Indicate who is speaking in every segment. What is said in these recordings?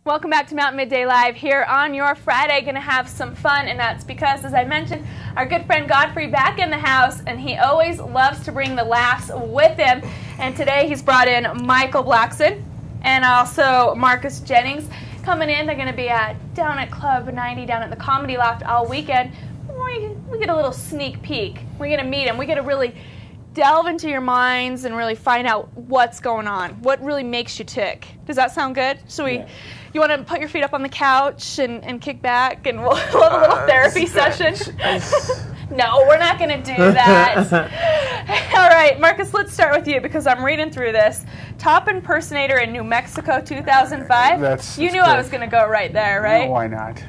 Speaker 1: Welcome back to Mountain Midday Live here on your Friday. Going to have some fun, and that's because, as I mentioned, our good friend Godfrey back in the house, and he always loves to bring the laughs with him. And today he's brought in Michael Blackson and also Markus Jennings coming in. They're going to be down at Club 90 down at the Comedy Loft all weekend. We get a little sneak peek. We're going to meet him. We get to really delve into your minds and really find out what's going on, what really makes you tick. Does that sound good? So you want to put your feet up on the couch and kick back, and we'll have a little therapy session? No, we're not going to do that. All right, Markus, let's start with you because I'm reading through this. Top impersonator in New Mexico 2005. You knew I was going to go right there, right?
Speaker 2: No, why not?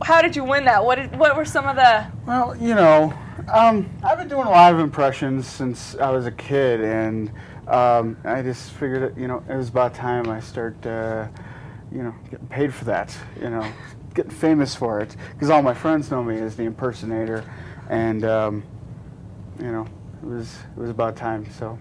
Speaker 1: How did you win that? What were some of the...
Speaker 2: Well, you know, I've been doing a lot of impressions since I was a kid, and I just figured that, you know, it was about time I start, you know, getting paid for that, you know, getting famous for it, because all my friends know me as the impersonator, and, you know, it was about time, so.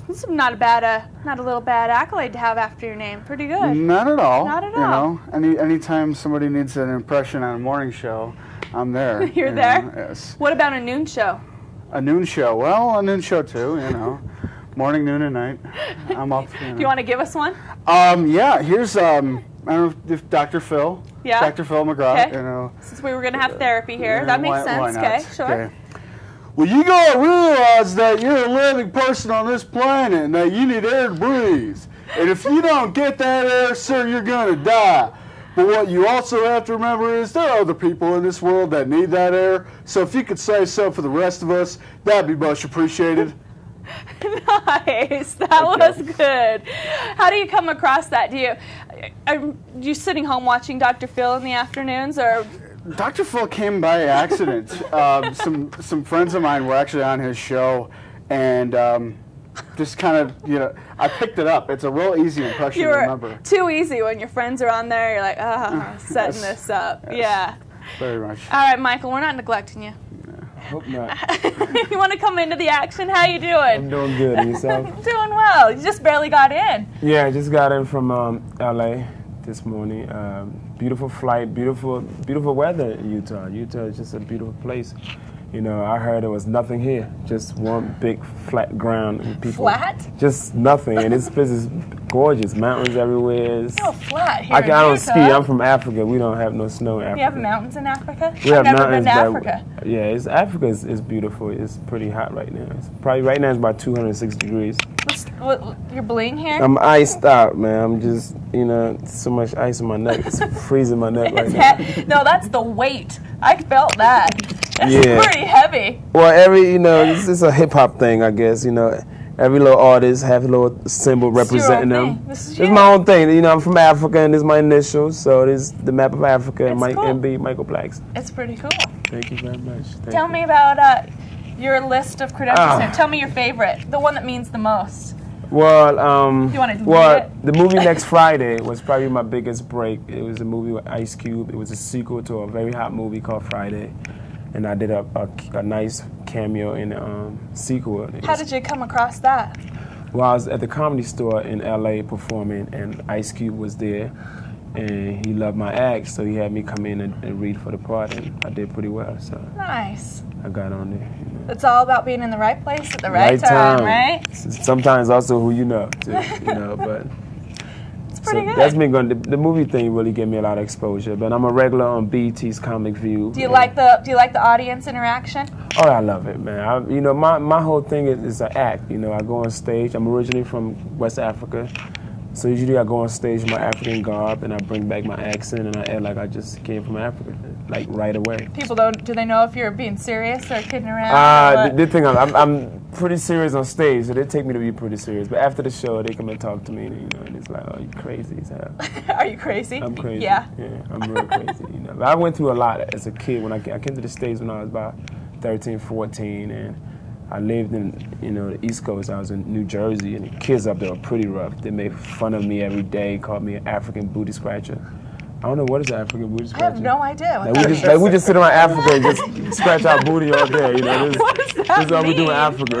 Speaker 1: This is not a little bad accolade to have after your name. Pretty good.
Speaker 2: Not at all.
Speaker 1: Not at all.
Speaker 2: You know, anytime somebody needs an impression on a morning show, I'm there.
Speaker 1: You're there?
Speaker 2: Know? Yes.
Speaker 1: What about a noon show?
Speaker 2: A noon show? Well, a noon show too, you know. Morning, noon, and night. I'm up. You know.
Speaker 1: Do you want to give us one?
Speaker 2: Yeah, here's, I don't know if Dr. Phil.
Speaker 1: Yeah.
Speaker 2: Dr. Phil McGraw,
Speaker 1: okay.
Speaker 2: you know.
Speaker 1: Since we were going to have therapy here, that makes sense.
Speaker 2: Why not?
Speaker 1: Okay, sure.
Speaker 2: Okay. Well, you gotta realize that you're a living person on this planet and that you need air to breathe. And if you don't get that air, sir, you're gonna die. But what you also have to remember is there are other people in this world that need that air. So if you could say so for the rest of us, that'd be much appreciated.
Speaker 1: Nice. That was good. How do you come across that? Are you sitting home watching Dr. Phil in the afternoons, or?
Speaker 2: Dr. Phil came by accident. Some friends of mine were actually on his show, and just kind of, you know, I picked it up. It's a real easy impression to remember.
Speaker 1: Too easy when your friends are on there. You're like, setting this up.
Speaker 2: Yes.
Speaker 1: Yeah.
Speaker 2: Very much.
Speaker 1: All right, Michael, we're not neglecting you.
Speaker 3: I hope not.
Speaker 1: You want to come into the action? How you doing?
Speaker 3: I'm doing good. And yourself?
Speaker 1: Doing well. You just barely got in.
Speaker 3: Yeah, I just got in from L.A. this morning. Beautiful flight, beautiful weather in Utah. Utah is just a beautiful place. You know, I heard there was nothing here, just one big flat ground. And people,
Speaker 1: flat?
Speaker 3: Just nothing, and this place is gorgeous. Mountains everywhere. It's
Speaker 1: no flat here.
Speaker 3: I don't ski. I'm from Africa. We don't have no snow in Africa.
Speaker 1: You have mountains in Africa?
Speaker 3: We have
Speaker 1: I've never
Speaker 3: mountains,
Speaker 1: been to Africa.
Speaker 3: Yeah, Africa is beautiful. It's pretty hot right now. It's probably right now it's about 206 degrees.
Speaker 1: You're bleeding here?
Speaker 3: I'm iced out, man. I'm just, you know, so much ice in my neck. It's freezing my neck right now.
Speaker 1: No, that's the weight. I felt that. That's pretty heavy.
Speaker 3: Well, you know, this is a hip hop thing, I guess. You know, every little artist have a little symbol representing them.
Speaker 1: This is
Speaker 3: my own thing. You know, I'm from Africa, and this is my initials, so this is the map of Africa. And Michael Blackson.
Speaker 1: It's pretty cool.
Speaker 3: Thank you very much.
Speaker 1: Tell me about your list of credentials. Tell me your favorite, the one that means the most.
Speaker 3: Well,
Speaker 1: you want to
Speaker 3: the movie Next Friday was probably my biggest break. It was a movie with Ice Cube. It was a sequel to a very hot movie called Friday, and I did a nice cameo in the sequel.
Speaker 1: How did you come across that?
Speaker 3: Well, I was at the Comedy Store in L.A. performing, and Ice Cube was there, and he loved my act, so he had me come in and read for the part, and I did pretty well. So
Speaker 1: nice.
Speaker 3: I got on there. You know.
Speaker 1: It's all about being in the right place at the right time, right?
Speaker 3: Sometimes also who you know, too, you know, but
Speaker 1: it's pretty good.
Speaker 3: That's been going. The movie thing really gave me a lot of exposure. But I'm a regular on BET's Comic View.
Speaker 1: Do you like the audience interaction?
Speaker 3: Oh, I love it, man. You know, my whole thing is an act. You know, I go on stage. I'm originally from West Africa. So usually I go on stage in my African garb and I bring back my accent and I act like I just came from Africa, like right away.
Speaker 1: People do they know if you're being serious or kidding around?
Speaker 3: The thing I'm pretty serious on stage, so they take me to be pretty serious. But after the show, they come and talk to me, and, you know, and it's like, oh, you crazy as hell.
Speaker 1: Are you crazy?
Speaker 3: I'm crazy.
Speaker 1: Yeah.
Speaker 3: Yeah, I'm real crazy. You know, but I went through a lot as a kid. When I came to the States when I was about 13, 14, and I lived in, you know, the East Coast. I was in New Jersey, and the kids up there were pretty rough. They made fun of me every day, called me an African booty scratcher. I don't know what is an African booty scratcher.
Speaker 1: I have no idea.
Speaker 3: Like we just sit around Africa and just scratch our booty all day. You know,
Speaker 1: what does that
Speaker 3: this is all we do in Africa.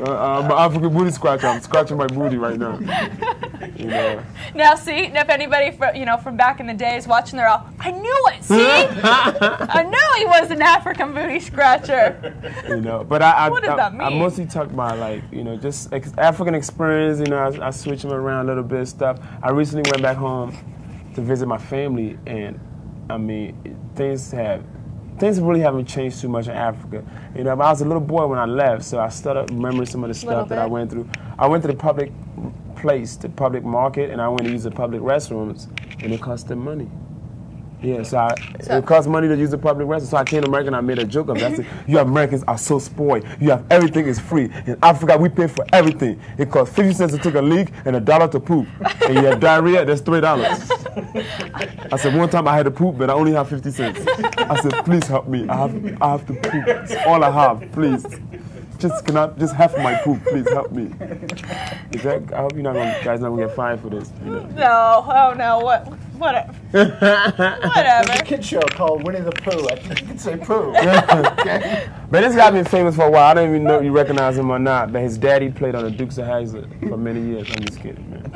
Speaker 3: I'm an African booty scratcher. I'm scratching my booty right now. You know.
Speaker 1: Now, see, if anybody from back in the day is watching, they're all, I knew it. See, I knew he was an African booty scratcher.
Speaker 3: You know, but I
Speaker 1: What does that mean?
Speaker 3: I mostly talk about like just African experience. You know, I switch them around a little bit stuff. I recently went back home to visit my family, and I mean things really haven't changed too much in Africa. You know, I was a little boy when I left, so I started remembering some of the stuff that I went through. I went to the public place, the public market, and I went to use the public restrooms, and it cost them money. Yeah, so it costs money to use the public restroom. So I came to America and I made a joke of that. I said, you Americans are so spoiled. You have everything is free. In Africa, we pay for everything. It costs 50 cents to take a leak and $1 to poop. And you have diarrhea, that's $3. I said, one time I had to poop, but I only have 50 cents. I said, please help me. I have to poop. It's all I have, please. Just half of my poop, please help me. I hope you guys not gonna get fined for this. You know?
Speaker 1: No, oh no, whatever. Whatever.
Speaker 2: There's a kid show called Winnie the Pooh. I think you can say poo. Okay.
Speaker 3: But this guy been famous for a while. I don't even know if you recognize him or not. But his daddy played on the Dukes of Hazzard for many years. I'm just kidding, man.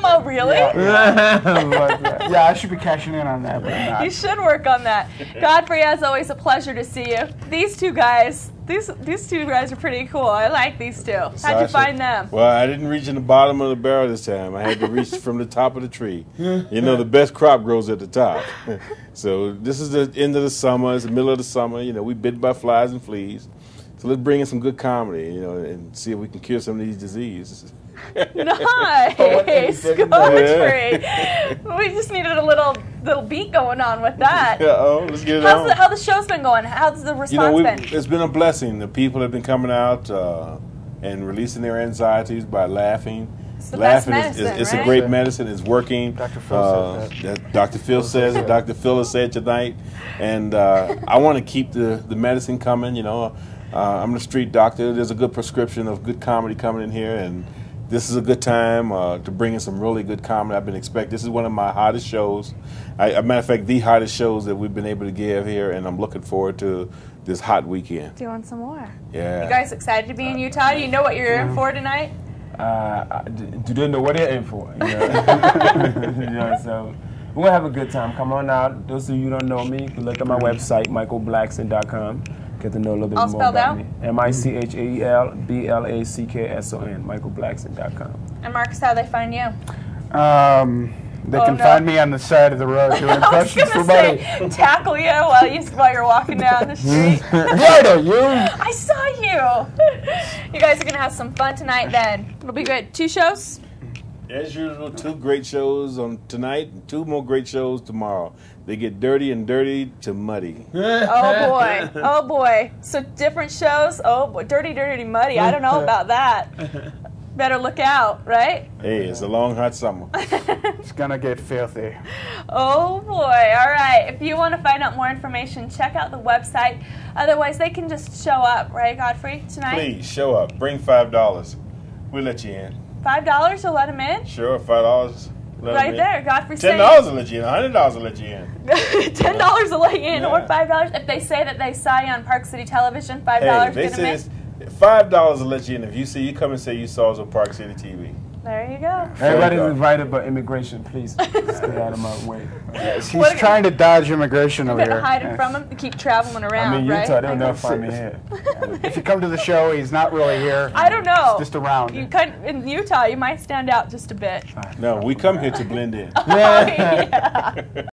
Speaker 1: Oh, really?
Speaker 2: Yeah, I should be cashing in on that, but I'm not.
Speaker 1: You should work on that. Godfrey, as always, a pleasure to see you. These two guys are pretty cool. I like these two. How'd you find them?
Speaker 4: Well, I didn't reach in the bottom of the barrel this time. I had to reach from the top of the tree. You know, the best crop grows at the top. So this is the end of the summer. It's the middle of the summer. You know, we bit by flies and fleas. So let's bring in some good comedy, you know, and see if we can cure some of these diseases.
Speaker 1: Nice, Godfrey. We just needed a little beat going on with that.
Speaker 4: Let's get it on.
Speaker 1: How the show's been going? How's the response been?
Speaker 4: It's been a blessing. The people have been coming out and releasing their anxieties by laughing.
Speaker 1: It's the best medicine,
Speaker 4: it's
Speaker 1: right?
Speaker 4: a great medicine. It's working.
Speaker 2: Dr. Phil said that.
Speaker 4: Dr. Phil says it. Dr. Phil has said tonight. And I want to keep the medicine coming, you know. I'm the street doctor. There's a good prescription of good comedy coming in here, and this is a good time to bring in some really good comedy. I've been expecting. This is one of my hottest shows. As a matter of fact, the hottest shows that we've been able to give here, and I'm looking forward to this hot weekend.
Speaker 1: Doing some more.
Speaker 4: Yeah.
Speaker 1: You guys excited to be in Utah? You know what you're in for tonight?
Speaker 3: Do they know what they're in for? You know? You know, so we'll have a good time. Come on out. Those of you who don't know me, you can look at my website, michaelblackson.com. Get to know a little bit more about me. MichaelBlackson, michaelblackson.com.
Speaker 1: And Markus, how do they find you?
Speaker 2: They can find me on the side of the road doing impressions for money.
Speaker 1: Tackle you while you're walking down the street.
Speaker 2: What are you?
Speaker 1: I saw you. You guys are gonna have some fun tonight. Then it'll be good. 2 shows.
Speaker 4: As usual, 2 great shows on tonight, and 2 more great shows tomorrow. They get dirty and dirty to muddy.
Speaker 1: Oh boy, oh boy. So different shows. Oh boy, dirty, dirty, muddy. I don't know about that. Better look out, right?
Speaker 4: Hey, it's a long, hot summer.
Speaker 2: It's gonna get filthy.
Speaker 1: Oh boy, all right. If you want to find out more information, check out the website. Otherwise, they can just show up, right, Godfrey, tonight?
Speaker 4: Please, show up. Bring $5. We'll let you in.
Speaker 1: $5 to let them in?
Speaker 4: Sure, $5.
Speaker 1: Right there, Godfrey saying
Speaker 4: $10 will let you in. $100 will let you in.
Speaker 1: $10 will let you in,
Speaker 4: Yeah.
Speaker 1: or $5. If they say that they saw you on Park City Television, $5
Speaker 4: Hey,
Speaker 1: get them in.
Speaker 4: $5 will let you in. If you come and say you saw us on Park City TV.
Speaker 1: There you go.
Speaker 3: Everybody's invited but immigration. Please stay out of my way.
Speaker 2: He's trying to dodge immigration over
Speaker 1: You've
Speaker 2: here.
Speaker 1: been hiding from him to keep traveling around,
Speaker 3: I mean,
Speaker 1: right?
Speaker 3: Utah, they'll never find me here.
Speaker 2: If you come to the show, he's not really here.
Speaker 1: I don't know.
Speaker 2: He's just around.
Speaker 1: In Utah, you might stand out just a bit.
Speaker 4: No, we come here to blend in.
Speaker 1: Yeah.